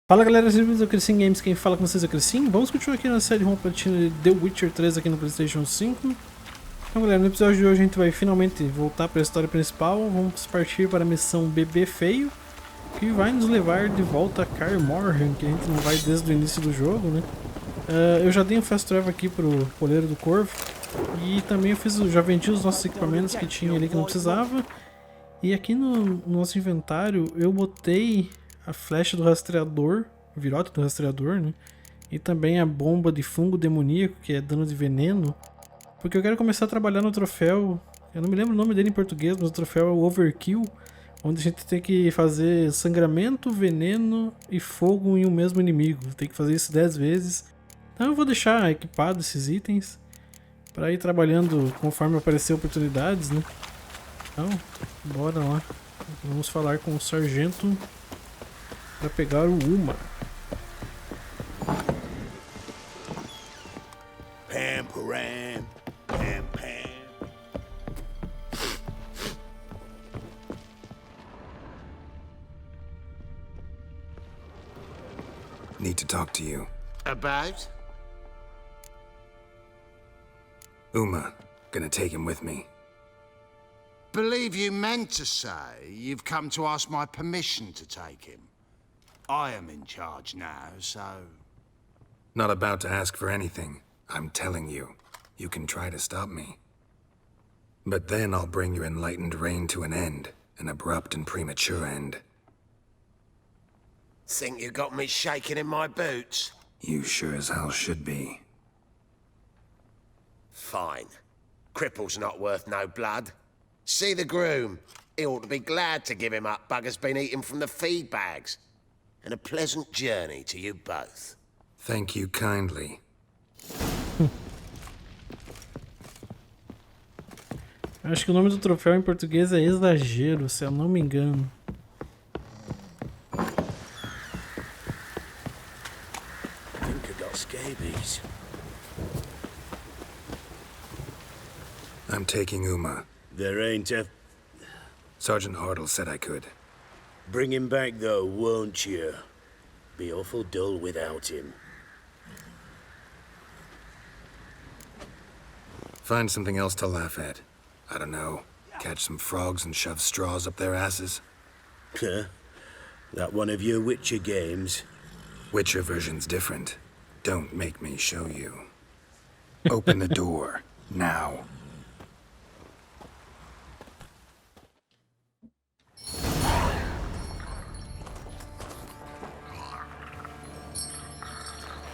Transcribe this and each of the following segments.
Fala galera, sejam bem-vindos ao Crescim Games, quem fala com vocês é o Crescim. Vamos continuar aqui na série Rumo, Platina de The Witcher 3 aqui no Playstation 5. Então galera, no episódio de hoje a gente vai finalmente voltar para a história principal. Vamos partir para a missão Bebê Feio, que vai nos levar de volta a Kaer Morhen, que a gente não vai desde o início do jogo, né? Eu já dei um fast travel aqui pro Poleiro do Corvo. E também já vendi os nossos equipamentos que tinha ali que não precisava. E aqui no nosso inventário eu botei a flecha do rastreador, o virote do rastreador, né? E também a bomba de fungo demoníaco, que é dano de veneno. Porque eu quero começar a trabalhar no troféu, eu não me lembro o nome dele em português, mas o troféu é o Overkill, onde a gente tem que fazer sangramento, veneno e fogo em um mesmo inimigo. Tem que fazer isso 10 vezes. Então eu vou deixar equipado esses itens para ir trabalhando conforme aparecer oportunidades, né? Então, bora lá. Vamos falar com o sargento para pegar o Uma. Pam, param, pam, pam. Need to talk to you. About? Uma, gonna take him with me. Believe you meant to say you've come to ask my permission to take him. I am in charge now, so... Not about to ask for anything. I'm telling you. You can try to stop me. But then I'll bring your enlightened reign to an end. An abrupt and premature end. Think you got me shaking in my boots? You sure as hell should be. Fine. Cripple's not worth no blood. See the groom. He ought to be glad to give him up. Bugger's been eating from the feed bags. And a pleasant journey to you both. Thank you kindly. Acho que o nome do troféu em português é Exagero, se eu não me engano. Think I got scabies. I'm taking Uma. There ain't a... Sergeant Hartle said I could. Bring him back, though, won't you? Be awful dull without him. Find something else to laugh at. I don't know. Catch some frogs and shove straws up their asses. Huh? That one of your Witcher games? Witcher version's different. Don't make me show you. Open the door. Now.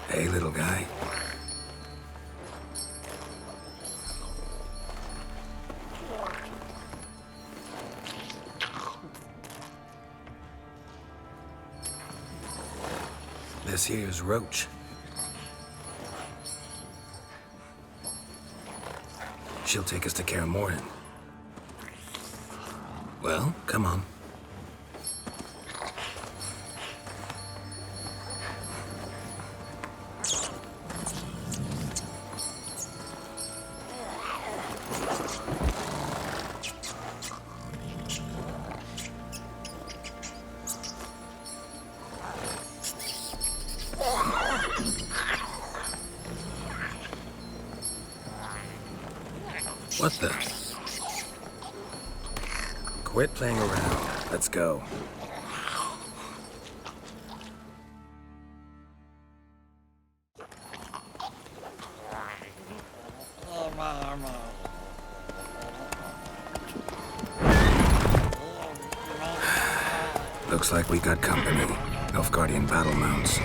Hey, little guy. This here's Roach. She'll take us to Kaer Morhen. Well, come on. What the? Quit playing around. Let's go. Looks like we got company. Nilfgaardian battle mounts.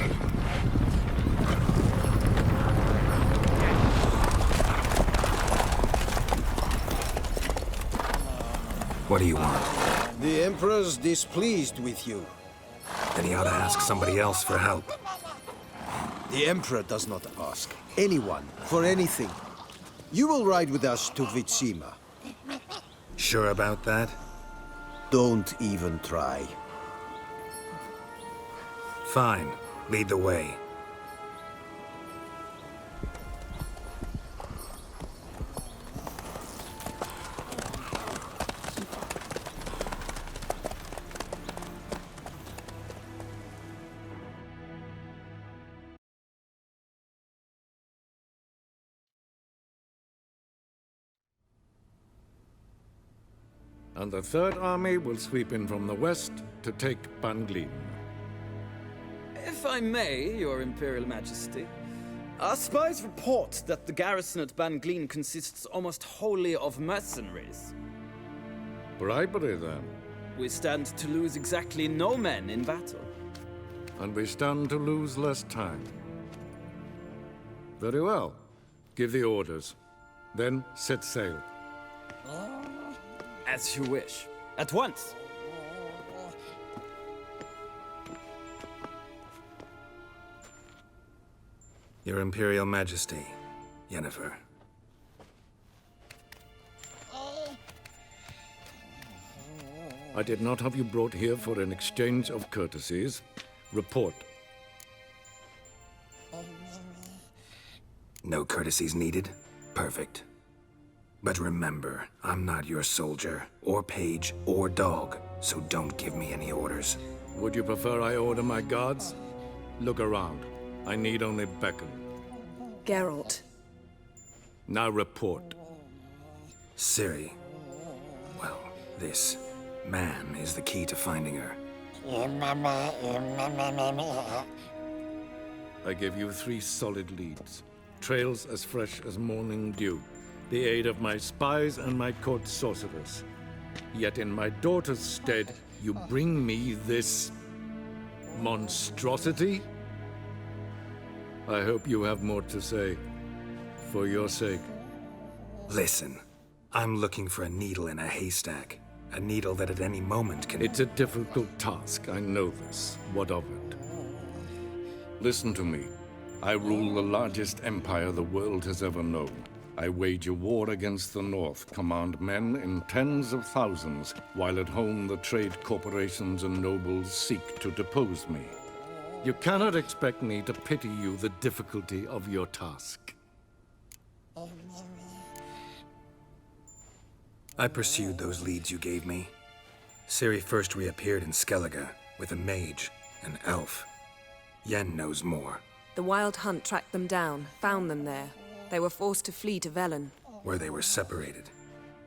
What do you want? The Emperor's displeased with you. Then he ought to ask somebody else for help. The Emperor does not ask anyone for anything. You will ride with us to Vitsima. Sure about that? Don't even try. Fine. Lead the way. and the Third Army will sweep in from the west to take Banglin. If I may, Your Imperial Majesty, our spies report that the garrison at Banglin consists almost wholly of mercenaries. Bribery, then. We stand to lose exactly no men in battle. And we stand to lose less time. Very well. Give the orders. Then set sail. As you wish. At once! Your Imperial Majesty, Yennefer. I did not have you brought here for an exchange of courtesies. Report. No courtesies needed? Perfect. But remember, I'm not your soldier, or page, or dog, so don't give me any orders. Would you prefer I order my guards? Look around. I need only beckon. Geralt. Now report. Ciri. Well, this man is the key to finding her. I give you 3 solid leads. Trails as fresh as morning dew. The aid of my spies and my court sorcerers. Yet in my daughter's stead, you bring me this monstrosity? I hope you have more to say. For your sake. Listen, I'm looking for a needle in a haystack. A needle that at any moment can... It's a difficult task, I know this. What of it? Listen to me. I rule the largest empire the world has ever known. I wage a war against the North, command men in tens of thousands, while at home the trade corporations and nobles seek to depose me. You cannot expect me to pity you the difficulty of your task. I pursued those leads you gave me. Ciri first reappeared in Skellige with a mage, an elf. Yen knows more. The Wild Hunt tracked them down, found them there. They were forced to flee to Velen. Where they were separated.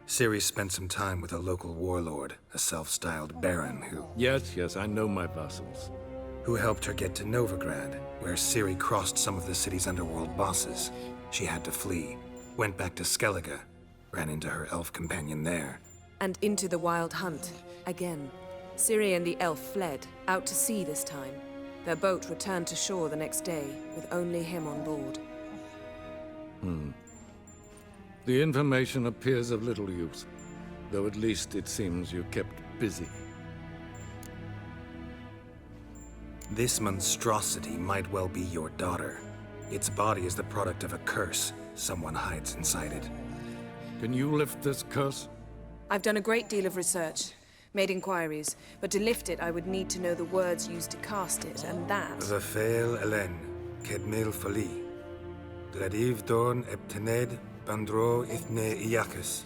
Ciri spent some time with a local warlord, a self-styled baron who... Yes, I know my vassals. Who helped her get to Novigrad, where Ciri crossed some of the city's underworld bosses. She had to flee, went back to Skellige, ran into her elf companion there. And into the Wild Hunt, again. Ciri and the elf fled, out to sea this time. Their boat returned to shore the next day, with only him on board. The information appears of little use, though at least it seems you kept busy. This monstrosity might well be your daughter. Its body is the product of a curse. Someone hides inside it. Can you lift this curse? I've done a great deal of research, made inquiries, but to lift it I would need to know the words used to cast it, and that... Rafael Elen, Kedmil Fali. Dradiv Dorn Eptened Bandro Ithne Iacus.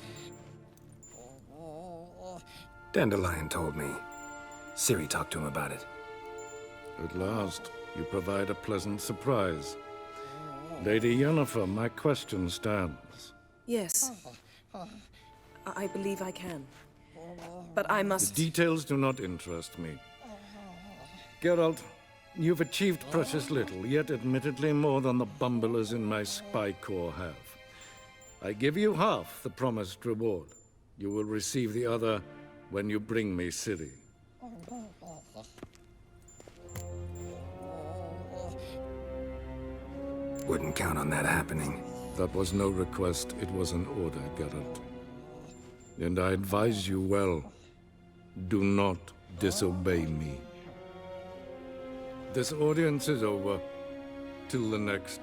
Dandelion told me. Ciri talked to him about it. At last, you provide a pleasant surprise. Lady Yennefer, my question stands. Yes. I believe I can. But I must... The details do not interest me. Geralt, you've achieved precious little, yet admittedly more than the bumblers in my spy corps have. I give you half the promised reward. You will receive the other when you bring me Ciri. Wouldn't count on that happening. That was no request, it was an order, Geralt. And I advise you well, do not disobey me. This audience is over. Till the next.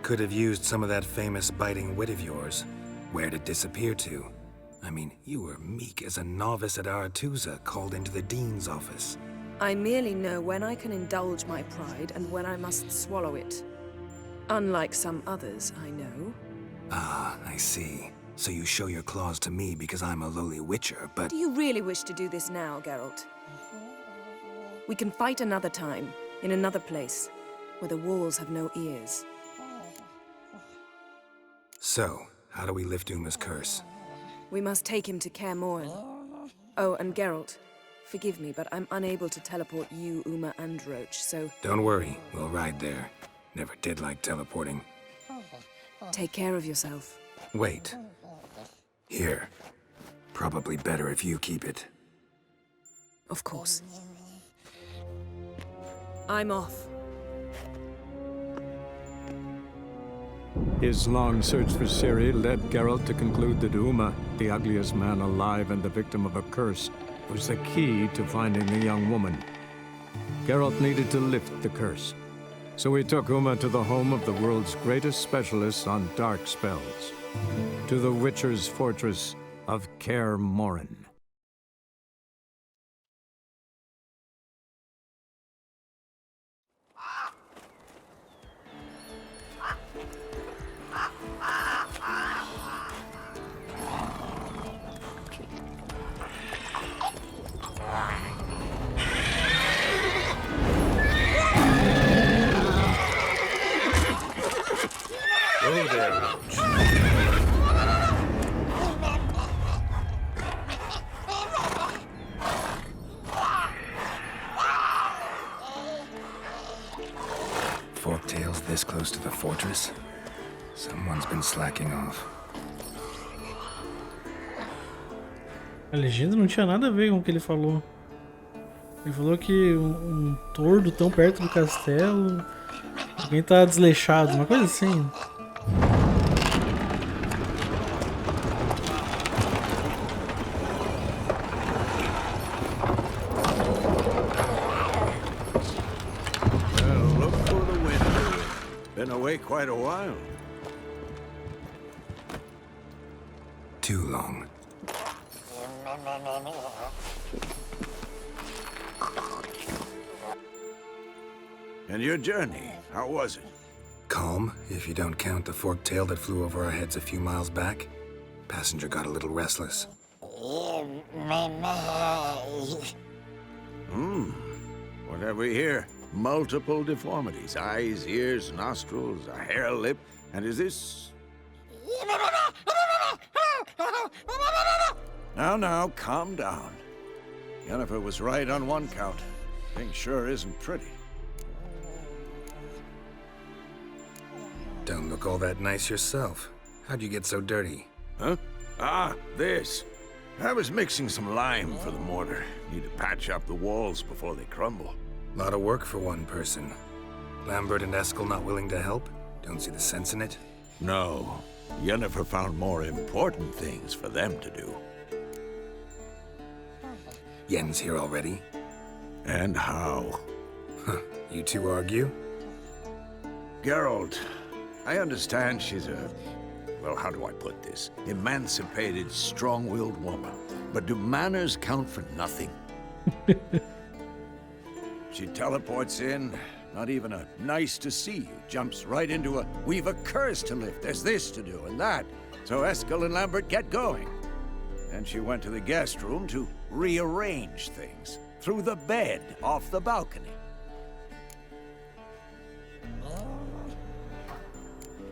Could have used some of that famous biting wit of yours. Where'd it disappear to? I mean, you were meek as a novice at Aretusa called into the dean's office. I merely know when I can indulge my pride and when I must swallow it. Unlike some others, I know. Ah, I see. So you show your claws to me because I'm a lowly witcher, but... Do you really wish to do this now, Geralt? We can fight another time, in another place, where the walls have no ears. So, how do we lift Uma's curse? We must take him to Kaer Morhen. Oh, and Geralt, forgive me, but I'm unable to teleport you, Uma, and Roach, so... Don't worry, we'll ride there. Never did like teleporting. Take care of yourself. Wait. Here. Probably better if you keep it. Of course. I'm off. His long search for Ciri led Geralt to conclude that Uma, the ugliest man alive and the victim of a curse, was the key to finding the young woman. Geralt needed to lift the curse, so he took Uma to the home of the world's greatest specialists on dark spells, to the Witcher's fortress of Kaer Morhen. Go there, Roach. Forktails this close to the fortress? Someone's been slacking off. A legenda não tinha nada a ver com o que ele falou. Ele falou que um tordo tão perto do castelo, alguém tá desleixado, uma coisa assim. Well, look for the window. Been away quite a while. Too long. And your journey, how was it? Calm, if you don't count the forktail that flew over our heads a few miles back. Passenger got a little restless. What have we here? Multiple deformities. Eyes, ears, nostrils, a hair lip. And is this... Now, calm down. Yennefer was right on one count. Thing sure isn't pretty. Don't look all that nice yourself. How'd you get so dirty? Huh? Ah, this. I was mixing some lime for the mortar. Need to patch up the walls before they crumble. Lot of work for one person. Lambert and Eskel not willing to help? Don't see the sense in it? No. Yennefer found more important things for them to do. Yen's here already? And how? Huh. You two argue? Geralt, I understand she's a... well, how do I put this? Emancipated, strong-willed woman. But do manners count for nothing? She teleports in, not even a nice to see you. Jumps right into a, we've a curse to lift, there's this to do and that. So Eskel and Lambert get going. And she went to the guest room to rearrange things. Through the bed, off the balcony.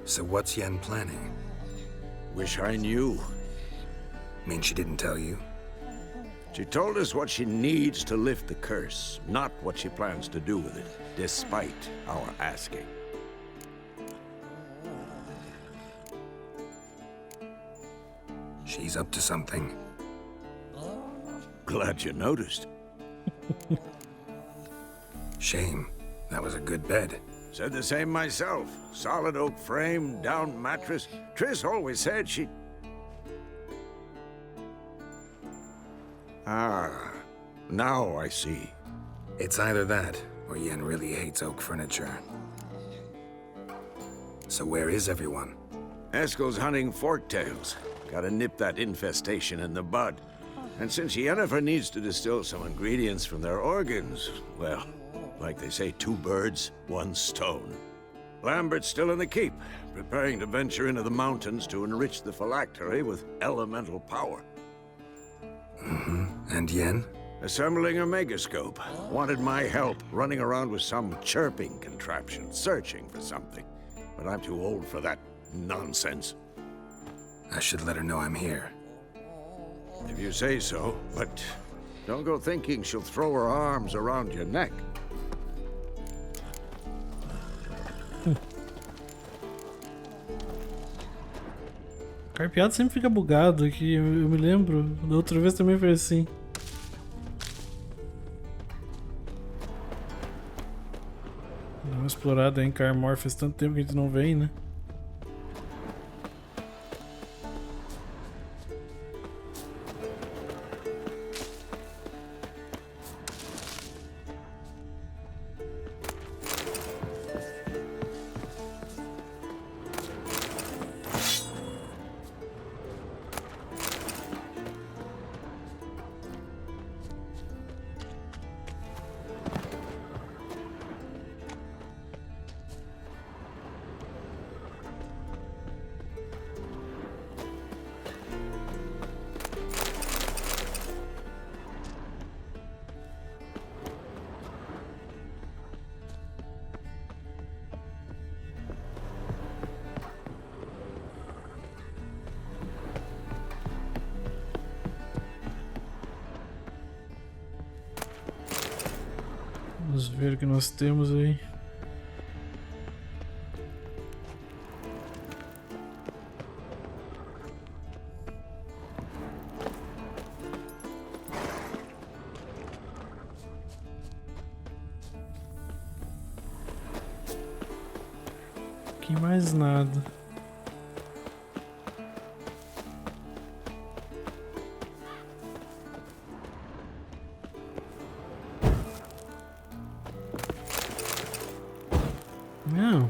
So what's Yen planning? Wish I knew. Mean she didn't tell you? She told us what she needs to lift the curse, not what she plans to do with it, despite our asking. She's up to something. Glad you noticed. Shame. That was a good bed. Said the same myself. Solid oak frame, down mattress. Triss always said she... Ah, now I see. It's either that, or Yen really hates oak furniture. So where is everyone? Eskel's hunting forktails. Gotta nip that infestation in the bud. And since Yennefer needs to distill some ingredients from their organs, well, like they say, 2 birds, 1 stone. Lambert's still in the keep, preparing to venture into the mountains to enrich the phylactery with elemental power. And Yen? Assembling a megascope. Wanted my help running around with some chirping contraption, searching for something. But I'm too old for that nonsense. I should let her know I'm here. If you say so, but don't go thinking she'll throw her arms around your neck. Carpeado sempre fica bugado aqui, eu me lembro. Da outra vez também foi assim. Dá uma explorada em Carmor, faz tanto tempo que a gente não vem, né? Vamos ver o que nós temos aí. Aqui mais nada. Não.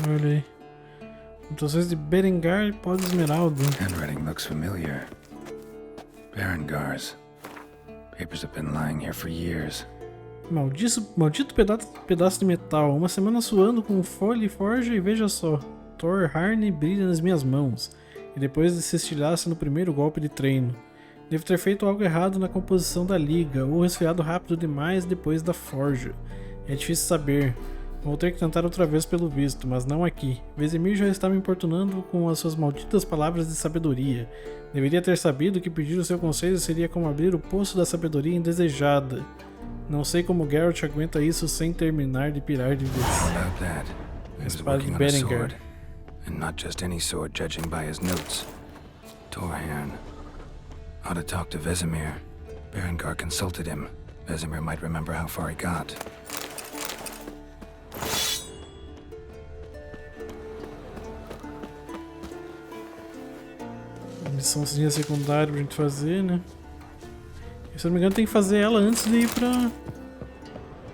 Olha aí. Mutações de Berengar e pó de esmeralda. Handwriting looks familiar. Berengars. Papers have been lying here for years. Maldito pedaço de metal. Uma semana suando com folha e forja e veja só. Thor Harney brilha nas minhas mãos. E depois de se estilhasse no primeiro golpe de treino. Devo ter feito algo errado na composição da liga, ou resfriado rápido demais depois da forja. É difícil saber. Vou ter que tentar outra vez pelo visto, mas não aqui. Vesemir já está me importunando com as suas malditas palavras de sabedoria. Deveria ter sabido que pedir o seu conselho seria como abrir o poço da sabedoria indesejada. Não sei como Geralt aguenta isso sem terminar de pirar de vez. About that, he was working on a sword, and not just any sword, judging by his notes. Torharn. Ought to talk to Vesemir. Berengar consulted him. Vesemir might remember how far he got. Missãozinha secundária pra gente fazer, né? Se eu não me engano tem que fazer ela antes de ir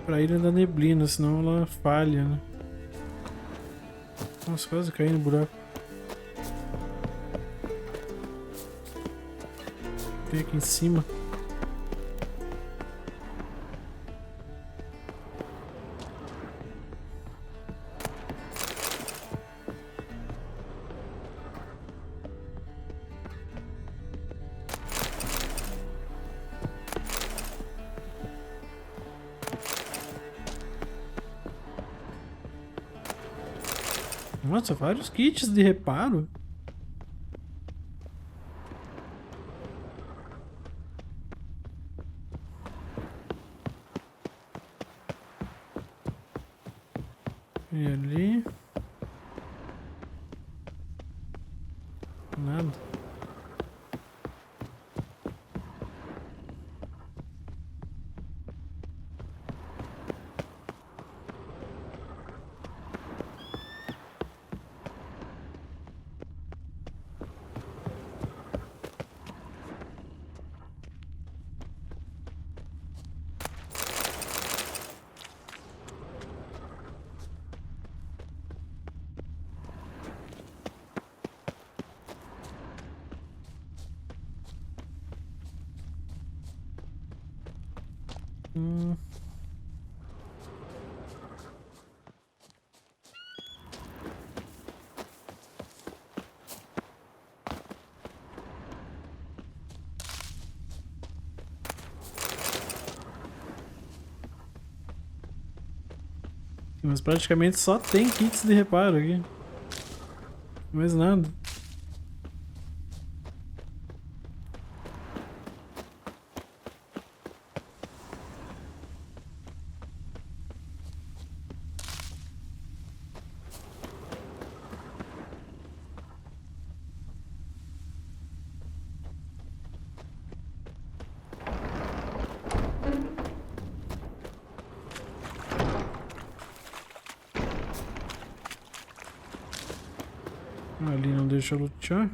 pra Ilha da Neblina, senão ela falha, né? Nossa, quase caí no buraco. Tem aqui em cima. Nossa, vários kits de reparo. E ali. Nada. Mas praticamente só tem kits de reparo aqui. Mais nada. Ali não deixa eu lutear.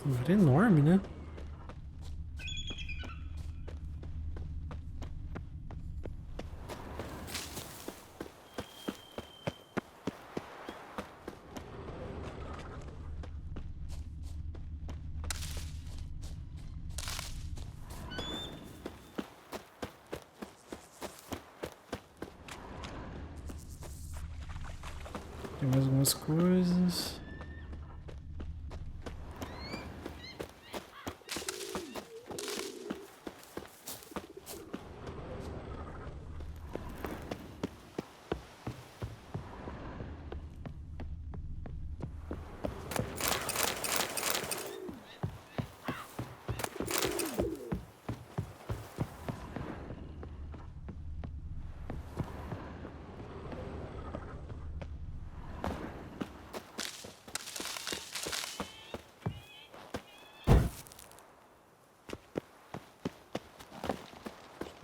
Um lugar enorme, né? Tem mais algumas coisas.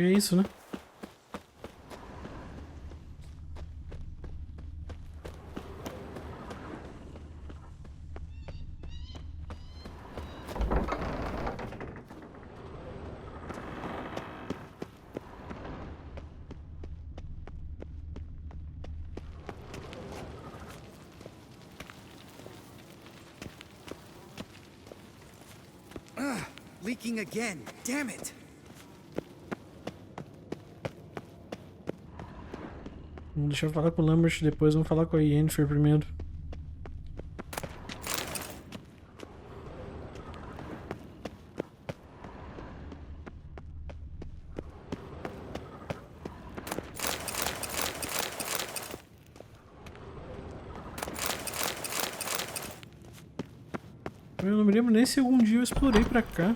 É isso, né? Leaking again. Damn it. Vamos deixar eu falar com o Lambert depois, vamos falar com a Yennefer primeiro. Eu não me lembro nem se algum dia eu explorei pra cá.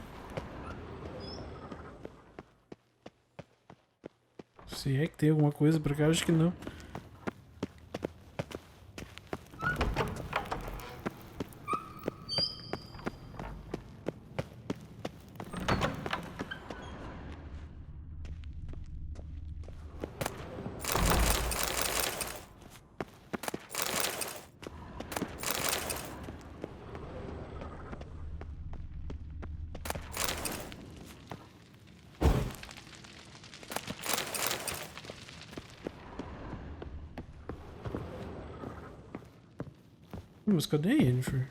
Se é que tem alguma coisa pra cá, acho que não. Mas cadê a Yennefer?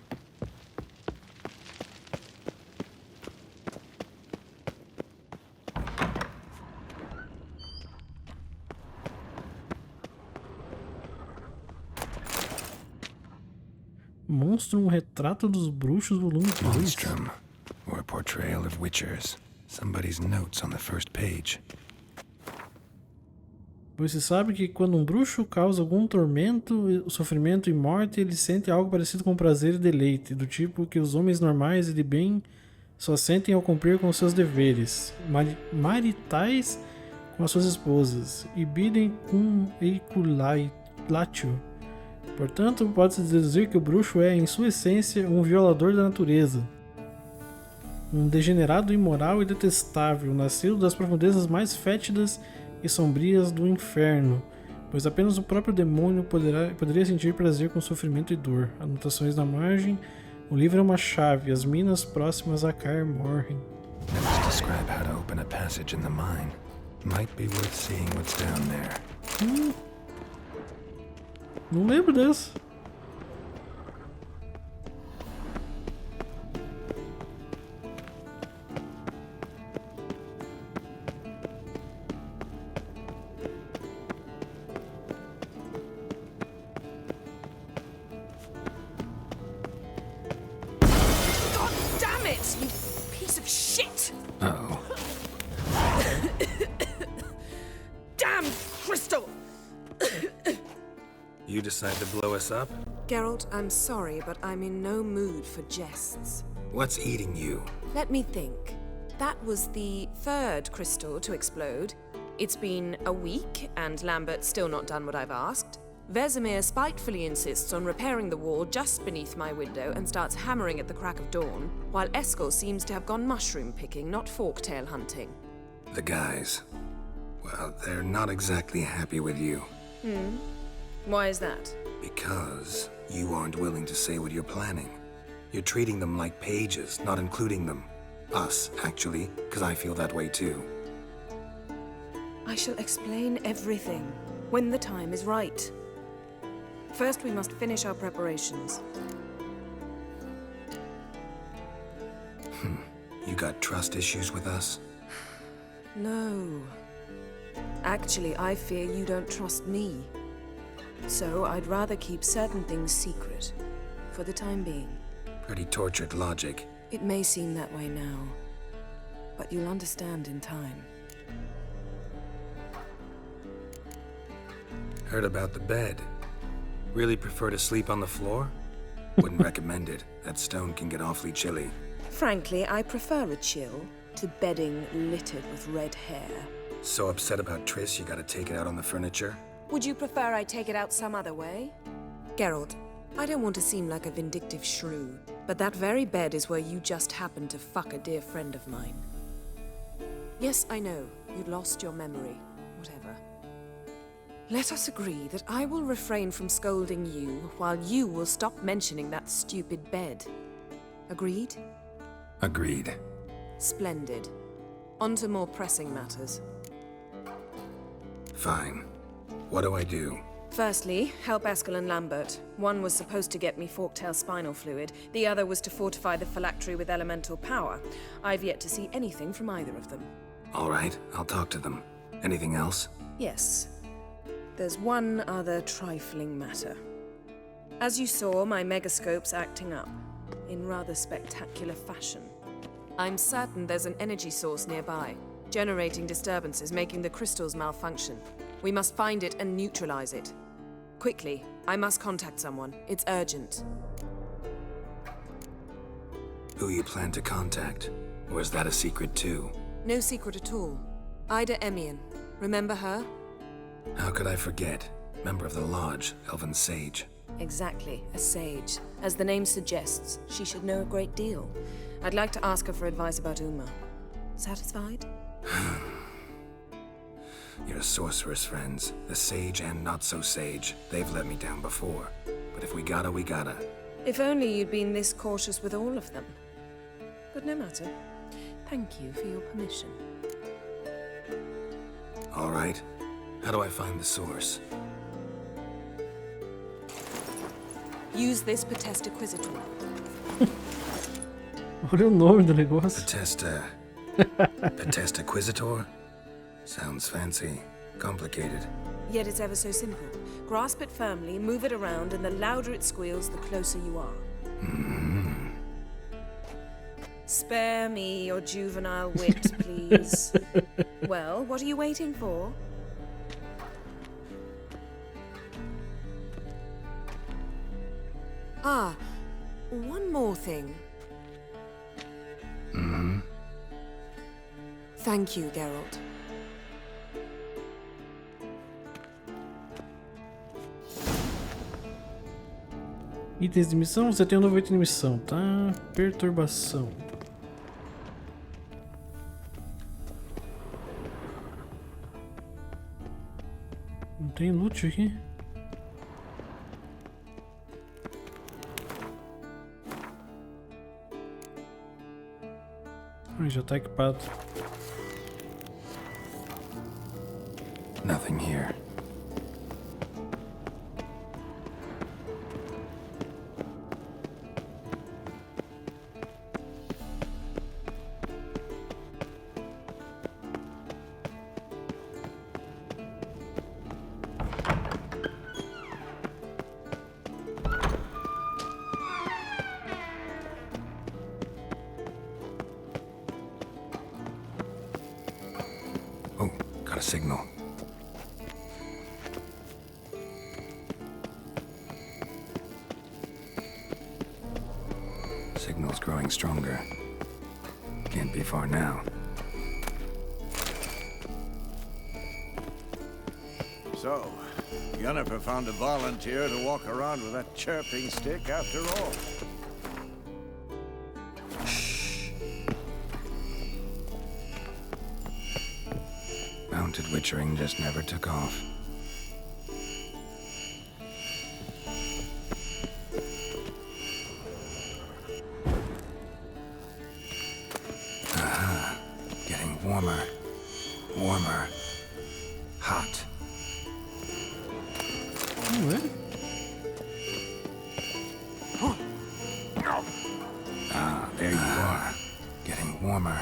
Monstro, um retrato dos bruxos, volume 2. Monstrum, or a portrayal of witchers. Somebody's notes on the first page. Pois se sabe que quando um bruxo causa algum tormento, sofrimento e morte, ele sente algo parecido com prazer e deleite, do tipo que os homens normais e de bem só sentem ao cumprir com seus deveres maritais com as suas esposas, e bidem cum eiculatio. Portanto, pode-se deduzir que o bruxo é, em sua essência, um violador da natureza. Um degenerado imoral e detestável, nascido das profundezas mais fétidas e sombrias do inferno, pois apenas o próprio demônio poderia sentir prazer com sofrimento e dor. Anotações na margem. O livro é uma chave. As minas próximas a cair morrem. Let's describe how to open a passage in the mine. Might be worth seeing what's down there. Não lembro dessa. Uh-oh. Damn crystal! You decide to blow us up? Geralt, I'm sorry, but I'm in no mood for jests. What's eating you? Let me think. That was the third crystal to explode. It's been a week, and Lambert's still not done what I've asked. Vesemir spitefully insists on repairing the wall just beneath my window and starts hammering at the crack of dawn, while Eskel seems to have gone mushroom picking, not forktail hunting. The guys. Well, they're not exactly happy with you. Why is that? Because you aren't willing to say what you're planning. You're treating them like pages, not including them. Us, actually, because I feel that way too. I shall explain everything when the time is right. First, we must finish our preparations. You got trust issues with us? No. Actually, I fear you don't trust me. So I'd rather keep certain things secret, for the time being. Pretty tortured logic. It may seem that way now, but you'll understand in time. Heard about the bed. Really prefer to sleep on the floor? Wouldn't recommend it. That stone can get awfully chilly. Frankly, I prefer a chill to bedding littered with red hair. So upset about Triss, you gotta take it out on the furniture? Would you prefer I take it out some other way? Geralt, I don't want to seem like a vindictive shrew, but that very bed is where you just happened to fuck a dear friend of mine. Yes, I know, you'd lost your memory. Whatever. Let us agree that I will refrain from scolding you, while you will stop mentioning that stupid bed. Agreed? Agreed. Splendid. On to more pressing matters. Fine. What do I do? Firstly, help Eskel and Lambert. One was supposed to get me forktail spinal fluid, the other was to fortify the phylactery with elemental power. I've yet to see anything from either of them. All right, I'll talk to them. Anything else? Yes. There's one other trifling matter. As you saw, my megascope's acting up, in rather spectacular fashion. I'm certain there's an energy source nearby, generating disturbances, making the crystals malfunction. We must find it and neutralize it. Quickly, I must contact someone. It's urgent. Who you plan to contact? Or is that a secret too? No secret at all. Ida Emian. Remember her? How could I forget? Member of the Lodge, Elven Sage. Exactly, a sage. As the name suggests, she should know a great deal. I'd like to ask her for advice about Uma. Satisfied? Your sorceress friends, the sage and not-so-sage, they've let me down before. But if we gotta, we gotta. If only you'd been this cautious with all of them. But no matter. Thank you for your permission. All right. How do I find the source? Use this Potesta Quisitor. Olha o nome do negócio. Potesta Quisitor? Sounds fancy. Complicated. Yet it's ever so simple. Grasp it firmly, move it around, and the louder it squeals, the closer you are. Spare me your juvenile wit, please. Well, what are you waiting for? Ah, one more thing. Thank you, Geralt. Itens de missão, você tem um novo item de missão, tá? Perturbação. Não tem loot aqui. Já tá equipado. Nothing here. Oh, got a signal. Signal's growing stronger. Can't be far now. So, Yennefer found a volunteer to walk around with that chirping stick after all. Mounted witchering just never took off. Getting warmer. Warmer. Hot. There you are. Getting warmer.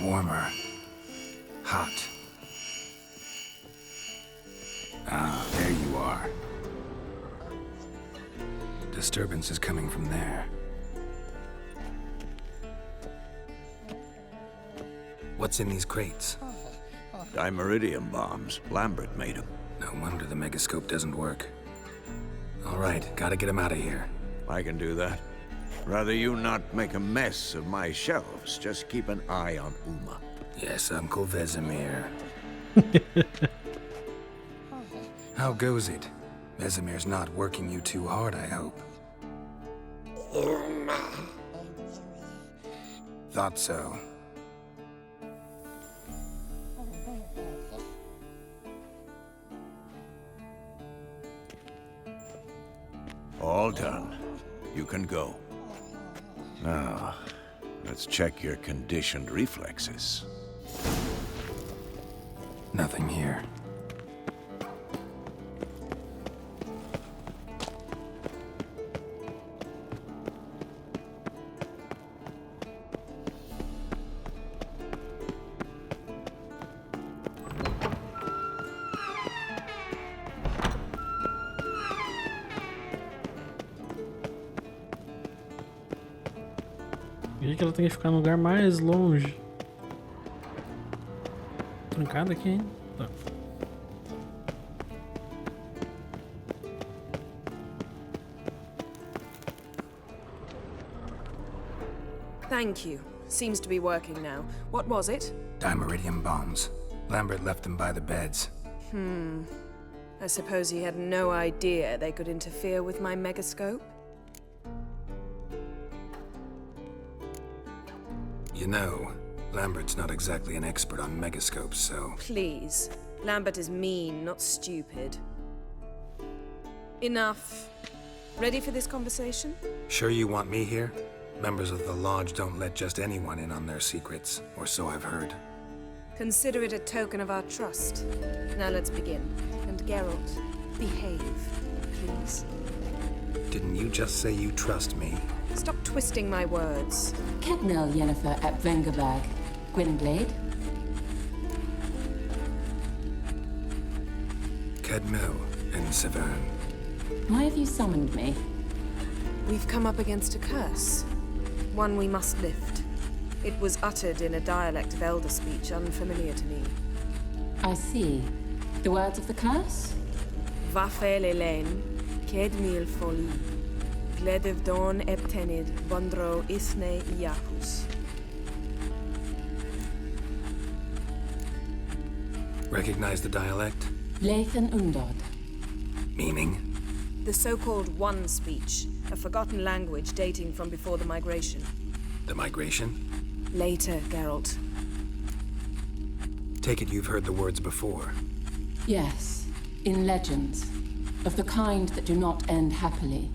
Warmer. Hot. There you are. Disturbance is coming from there. What's in these crates? Dimeridium bombs. Lambert made them. No wonder the megascope doesn't work. All right, gotta get him out of here. I can do that. Rather you not make a mess of my shelves. Just keep an eye on Uma. Yes, Uncle Vesemir. How goes it? Vesemir's not working you too hard, I hope. Thought so. All done. You can go. Now, let's check your conditioned reflexes. Nothing here. E que ela tem que ficar no lugar mais longe. Trancada aqui, hein? Tá. Thank you. Seems to be working now. What was it? Dimeridium bombs. Lambert left them by the beds. I suppose he had no idea they could interfere with my megascope? You know, Lambert's not exactly an expert on megascopes, so... Please. Lambert is mean, not stupid. Enough. Ready for this conversation? Sure you want me here? Members of the Lodge don't let just anyone in on their secrets, or so I've heard. Consider it a token of our trust. Now let's begin. And Geralt, behave, please. Didn't you just say you trust me? Stop twisting my words. Cadnell Yennefer at Vengerberg. Gwynblade? Cadmel and Severn. Why have you summoned me? We've come up against a curse. One we must lift. It was uttered in a dialect of Elder speech unfamiliar to me. I see. The words of the curse? Vafel Elaine, Kedmil Foli, Gledev Don Eptenid, Bondro Isne Iacus. Recognize the dialect? Lathan Undod. Meaning? The so-called One speech, a forgotten language dating from before the migration. The migration? Later, Geralt. Take it you've heard the words before. Yes. in legends, of the kind that do not end happily.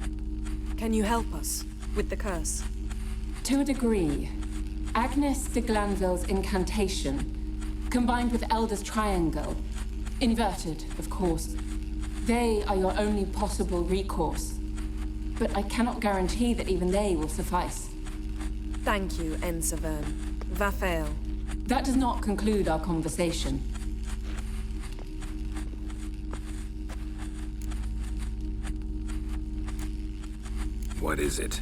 Can you help us with the curse? To a degree, Agnes de Glanville's incantation, combined with Elder's triangle, inverted, of course, they are your only possible recourse. But I cannot guarantee that even they will suffice. Thank you, Ensavern. Va fail. That does not conclude our conversation. What is it?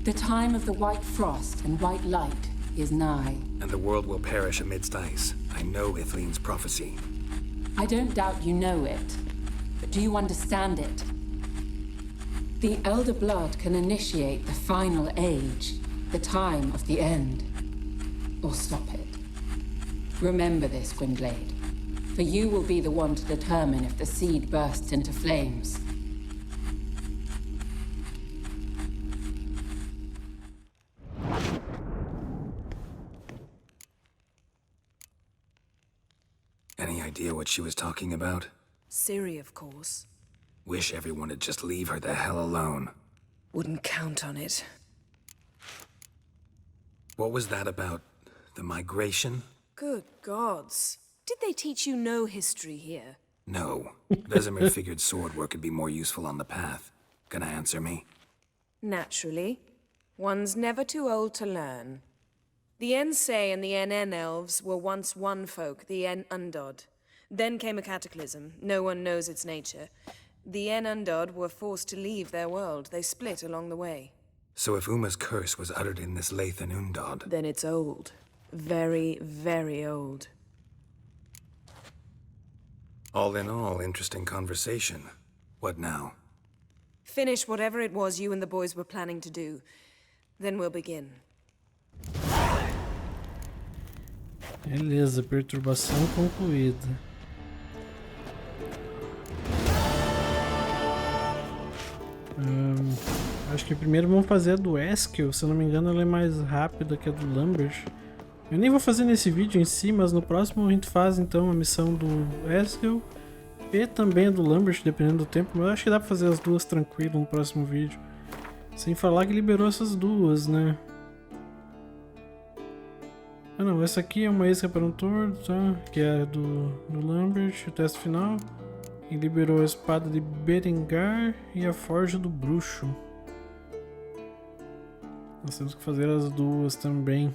The time of the white frost and white light is nigh. And the world will perish amidst ice. I know Ithleen's prophecy. I don't doubt you know it, but do you understand it? The Elder Blood can initiate the final age, the time of the end, or stop it. Remember this, Gwynblade, for you will be the one to determine if the seed bursts into flames. Any idea what she was talking about? Ciri, of course. Wish everyone would just leave her the hell alone. Wouldn't count on it. What was that about? The migration? Good gods. Did they teach you no history here? No. Vesemir figured sword work could be more useful on the path. Gonna answer me? Naturally. One's never too old to learn. The Ensay and the NN elves were once one folk, the En Undod. Then came a cataclysm. No one knows its nature. The En Undod were forced to leave their world. They split along the way. So if Uma's curse was uttered in this Lathan Undod... Then it's old. Very, very old. All in all, interesting conversation. What now? Finish whatever it was you and the boys were planning to do. Then we'll begin. Beleza, perturbação concluída. Acho que primeiro vamos fazer a do Eskel, se eu não me engano ela é mais rápida que a do Lambert. Eu nem vou fazer nesse vídeo em si, mas no próximo a gente faz então a missão do Eskel e também a do Lambert, dependendo do tempo, mas eu acho que dá pra fazer as duas tranquilo no próximo vídeo. Sem falar que liberou essas duas, né? Ah não, essa aqui é uma isca para um tordo, tá? Que é do Lambert, o teste final. E liberou a espada de Berengar e a forja do bruxo. Nós temos que fazer as duas também.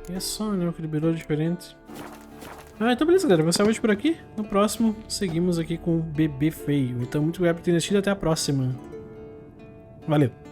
E é só, né? O que liberou diferente. Ah, então beleza, galera. Vou encerrar hoje por aqui. No próximo, seguimos aqui com o Bebê Feio. Então, muito obrigado por terem assistido. Até a próxima. Valeu!